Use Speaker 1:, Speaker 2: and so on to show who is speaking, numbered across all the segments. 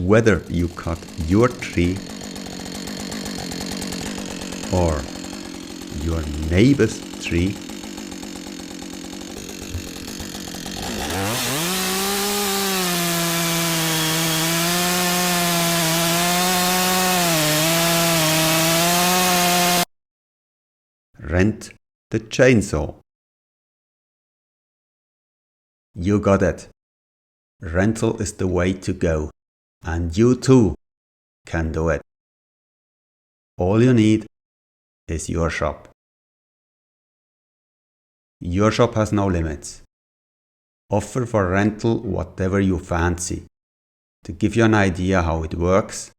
Speaker 1: whether you cut your tree or your neighbor's tree, rent the chainsaw. You got it. Rental is the way to go, and you too can do it. All you need is your shop. Your shop has no limits. Offer for rental whatever you fancy. To give you an idea how it works,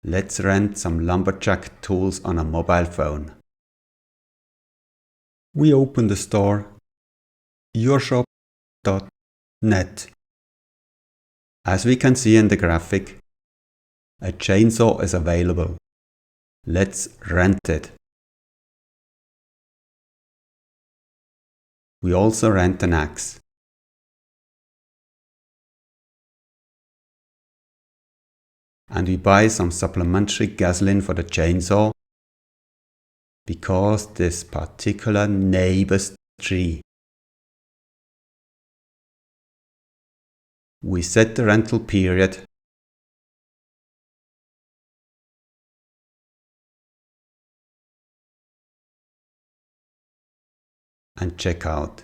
Speaker 1: let's rent some lumberjack tools on a mobile phone. We open the store yourshop.net. As we can see in the graphic, a chainsaw is available. Let's rent it. We also rent an axe. And we buy some supplementary gasoline for the chainsaw because this particular neighbor's tree. We set the rental period and check out.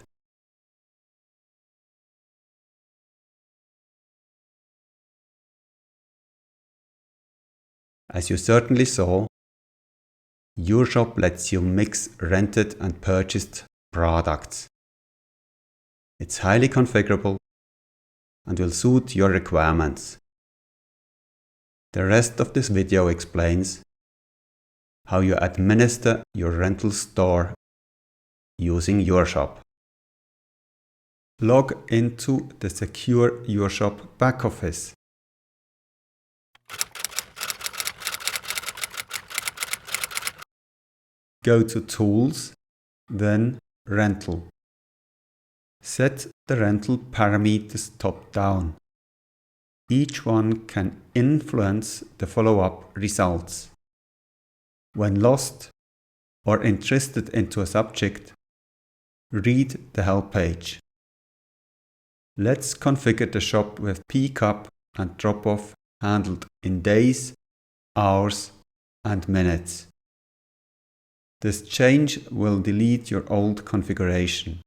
Speaker 1: As you certainly saw, your shop lets you mix rented and purchased products. It's highly configurable and will suit your requirements. The rest of this video explains how you administer your rental store using your shop. Log into the secure Your Shop back office. Go to Tools, then Rental. Set the rental parameters top-down. Each one can influence the follow-up results. When lost or interested into a subject, read the help page. Let's configure the shop with pick-up and drop-off handled in days, hours, and minutes. This change will delete your old configuration.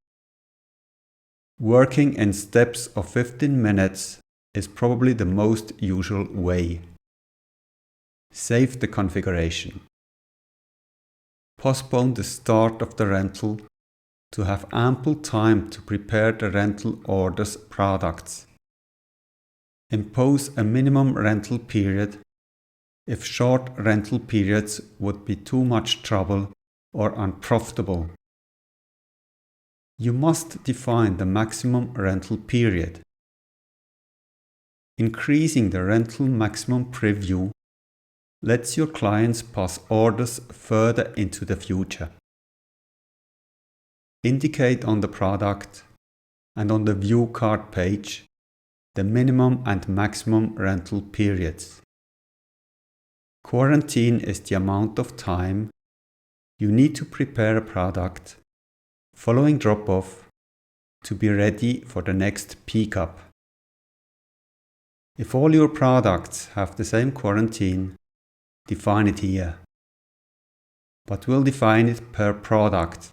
Speaker 1: Working in steps of 15 minutes is probably the most usual way. Save the configuration. Postpone the start of the rental to have ample time to prepare the rental order's products. Impose a minimum rental period if short rental periods would be too much trouble or unprofitable. You must define the maximum rental period. Increasing the rental maximum preview lets your clients pass orders further into the future. Indicate on the product and on the view card page the minimum and maximum rental periods. Quarantine is the amount of time you need to prepare a product following drop-off to be ready for the next pick-up. If all your products have the same quarantine, define it here, but we'll define it per product.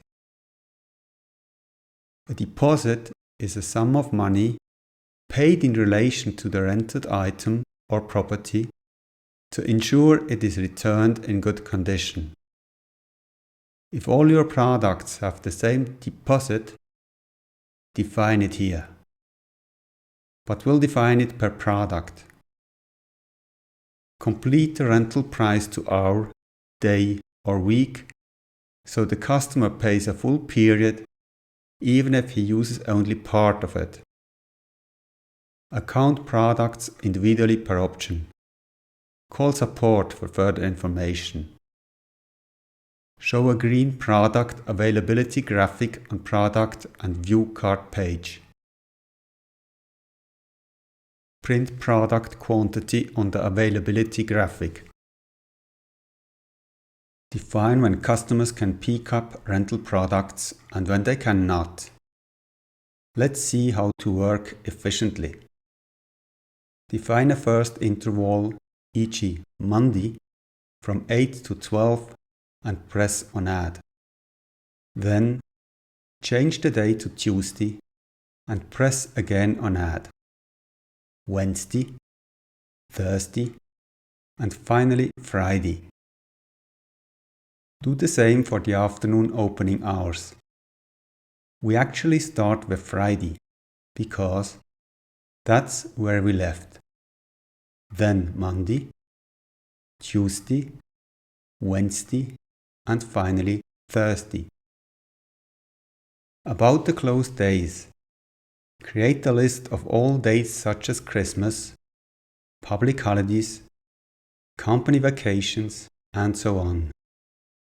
Speaker 1: A deposit is a sum of money paid in relation to the rented item or property to ensure it is returned in good condition. If all your products have the same deposit, define it here, but we'll define it per product. Complete the rental price to hour, day or week so the customer pays a full period even if he uses only part of it. Account products individually per option. Call support for further information. Show a green product availability graphic on product and view card page. print product quantity on the availability graphic. Define when customers can pick up rental products and when they cannot. Let's see how to work efficiently. Define a first interval, e.g. Monday, from 8 to 12 and press on Add. Then change the day to Tuesday and press again on Add. Wednesday, Thursday, and finally Friday. Do the same for the afternoon opening hours. We actually start with Friday because that's where we left. Then Monday, Tuesday, Wednesday, and finally Thursday. About the closed days. Create a list of all dates such as Christmas, public holidays, company vacations, and so on,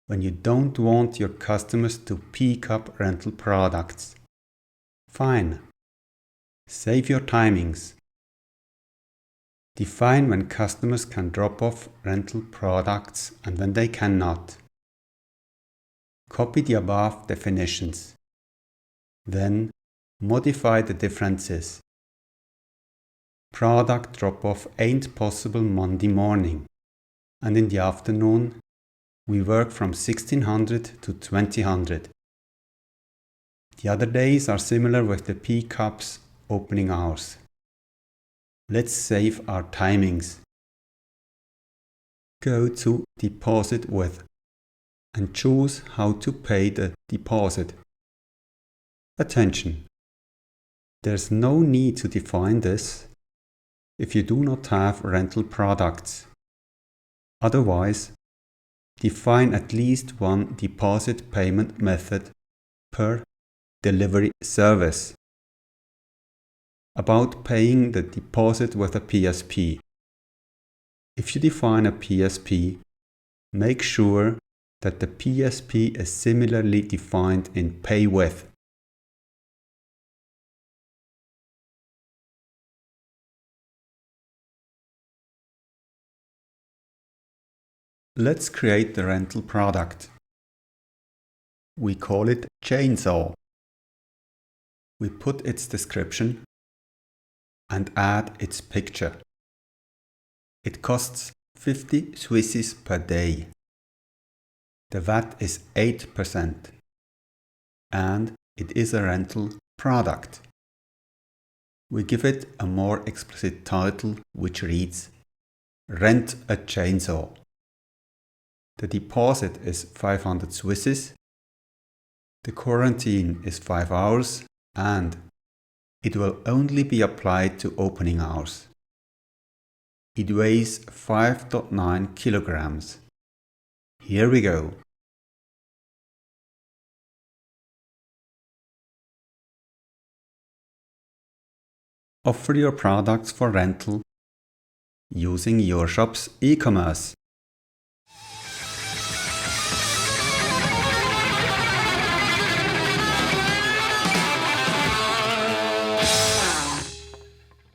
Speaker 1: when you don't want your customers to pick up rental products. Fine. Save your timings. Define when customers can drop off rental products and when they cannot. Copy the above definitions. Then modify the differences. Product drop-off ain't possible Monday morning, and in the afternoon we work from 1600 to 2000. The other days are similar with the pickups opening hours. Let's save our timings. Go to Deposit With and choose how to pay the deposit. Attention! There's no need to define this if you do not have rental products. Otherwise, define at least one deposit payment method per delivery service. About paying the deposit with a PSP. If you define a PSP, make sure that the PSP is similarly defined in Pay With. Let's create the rental product. We call it Chainsaw. We put its description and add its picture. It costs 50 Swisses per day. The VAT is 8% and it is a rental product. We give it a more explicit title which reads Rent a Chainsaw. The deposit is 500 Swisses, the quarantine is 5 hours, and it will only be applied to opening hours. It weighs 5.9 kilograms. Here we go. Offer your products for rental using your shop's e-commerce.